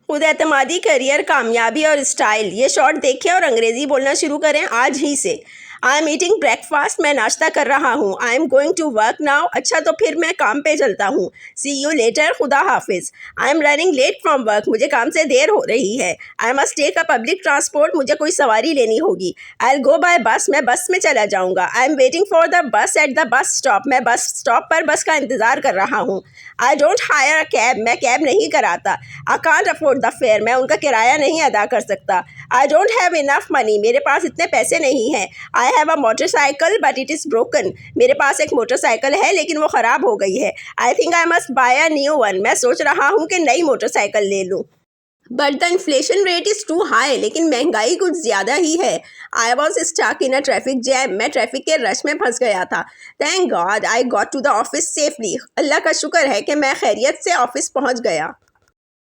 खुद एतमादी, करियर, कामयाबी और स्टाइल। ये शॉर्ट देखें और अंग्रेज़ी बोलना शुरू करें आज ही से। आई एम ईटिंग ब्रेकफास्ट, मैं नाश्ता कर रहा हूँ। I am going to work now, अच्छा तो फिर मैं काम पे चलता हूँ। सी यू लेटर, खुदा हाफिज़। I am running late from work, मुझे काम से देर हो रही है। I must take a public transport, मुझे कोई सवारी लेनी होगी। आई विल गो बाय बस, मैं बस में चला जाऊँगा। I am waiting for the bus at the bus stop, मैं बस स्टॉप पर बस का इंतज़ार कर रहा हूँ। I don't higher a cab, मैं कैब नहीं कराता। I can't afford the fair, मैं उनका किराया नहीं अदा कर सकता। I don't have enough money, मेरे पास इतने पैसे नहीं हैं। I have a motorcycle but it is broken, मेरे पास एक मोटरसाइकिल है लेकिन वो ख़राब हो गई है। I think I must buy a new one, मैं सोच रहा हूँ कि नई मोटरसाइकिल ले लूँ। But the inflation rate is too high, लेकिन महंगाई कुछ ज़्यादा ही है। I was stuck in a traffic jam, मैं ट्रैफिक के रश में फंस गया था। Thank God I got to the office safely, अल्लाह का शुक्र है कि मैं खैरियत से ऑफिस पहुँच गया।